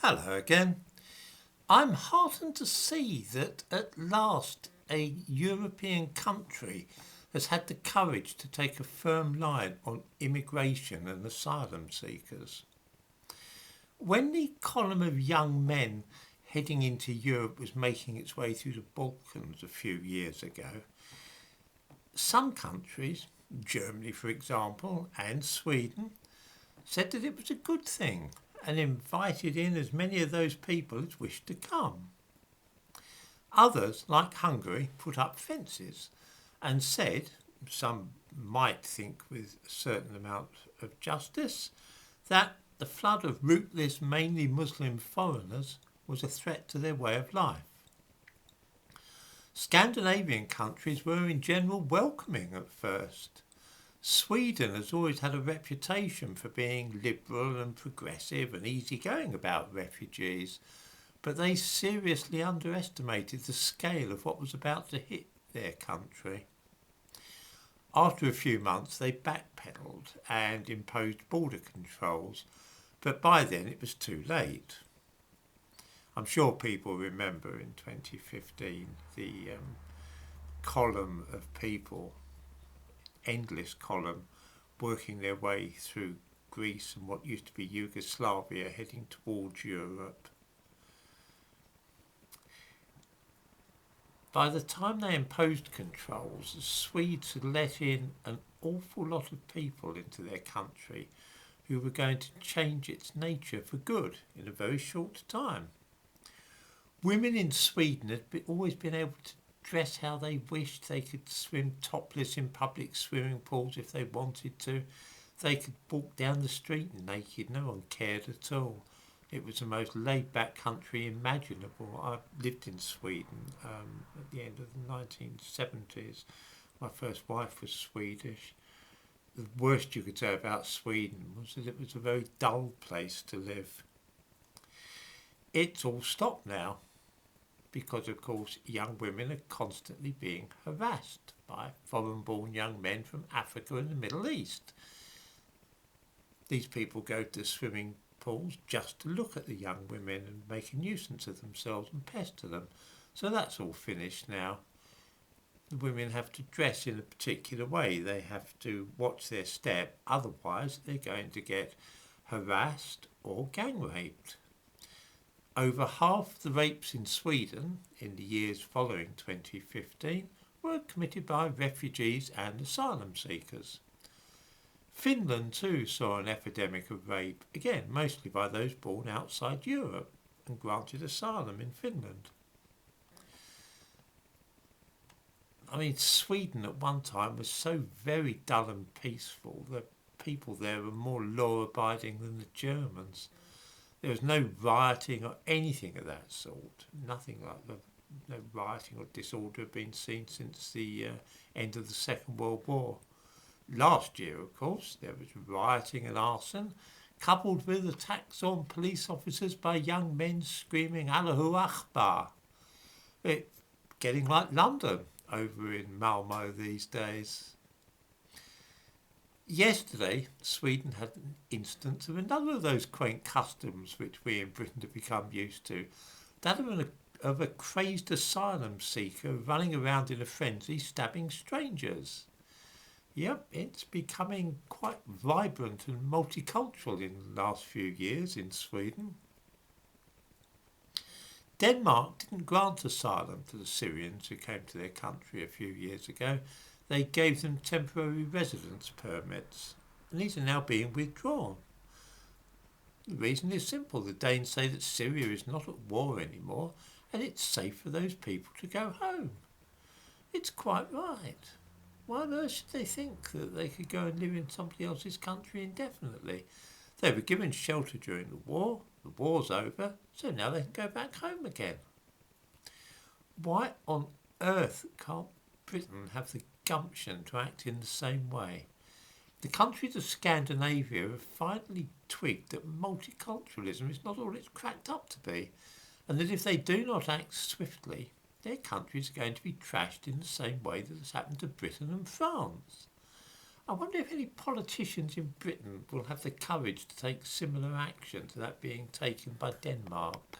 Hello again. I'm heartened to see that at last a European country has had the courage to take a firm line on immigration and asylum seekers. When the column of young men heading into Europe was making its way through the Balkans a few years ago, some countries, Germany for example, and Sweden, said that it was a good thing and invited in as many of those people as wished to come. Others, like Hungary, put up fences and said, some might think with a certain amount of justice, that the flood of rootless, mainly Muslim foreigners was a threat to their way of life. Scandinavian countries were in general welcoming at first. Sweden has always had a reputation for being liberal and progressive and easygoing about refugees, but they seriously underestimated the scale of what was about to hit their country. After a few months they backpedalled and imposed border controls, but by then it was too late. I'm sure people remember in 2015 the column of people, endless column, working their way through Greece and what used to be Yugoslavia heading towards Europe. By the time they imposed controls, the Swedes had let in an awful lot of people into their country who were going to change its nature for good in a very short time. Women in Sweden had always been able to dress how they wished. They could swim topless in public swimming pools if they wanted to. They could walk down the street naked. No one cared at all. It was the most laid-back country imaginable. I lived in Sweden at the end of the 1970s. My first wife was Swedish. The worst you could say about Sweden was that it was a very dull place to live. It's all stopped now, because of course young women are constantly being harassed by foreign-born young men from Africa and the Middle East. These people go to swimming pools just to look at the young women and make a nuisance of themselves and pester them. So that's all finished now. The women have to dress in a particular way. They have to watch their step, otherwise they're going to get harassed or gang raped. Over half the rapes in Sweden in the years following 2015 were committed by refugees and asylum seekers. Finland too saw an epidemic of rape, again mostly by those born outside Europe and granted asylum in Finland. Sweden at one time was so very dull and peaceful that people there were more law-abiding than the Germans. There was no rioting or anything of that sort. Nothing like no rioting or disorder had been seen since the end of the Second World War. Last year, of course, there was rioting and arson, coupled with attacks on police officers by young men screaming Allahu Akbar. It's getting like London over in Malmo these days. Yesterday, Sweden had an instance of another of those quaint customs which we in Britain have become used to, that of a crazed asylum seeker running around in a frenzy stabbing strangers. Yep, it's becoming quite vibrant and multicultural in the last few years in Sweden. Denmark didn't grant asylum to the Syrians who came to their country a few years ago. They gave them temporary residence permits, and these are now being withdrawn. The reason is simple. The Danes say that Syria is not at war anymore, and it's safe for those people to go home. It's quite right. Why on earth should they think that they could go and live in somebody else's country indefinitely? They were given shelter during the war's over, so now they can go back home again. Why on earth can't Britain have the gumption to act in the same way? The countries of Scandinavia have finally twigged that multiculturalism is not all it's cracked up to be, and that if they do not act swiftly, their countries are going to be trashed in the same way that has happened to Britain and France. I wonder if any politicians in Britain will have the courage to take similar action to that being taken by Denmark.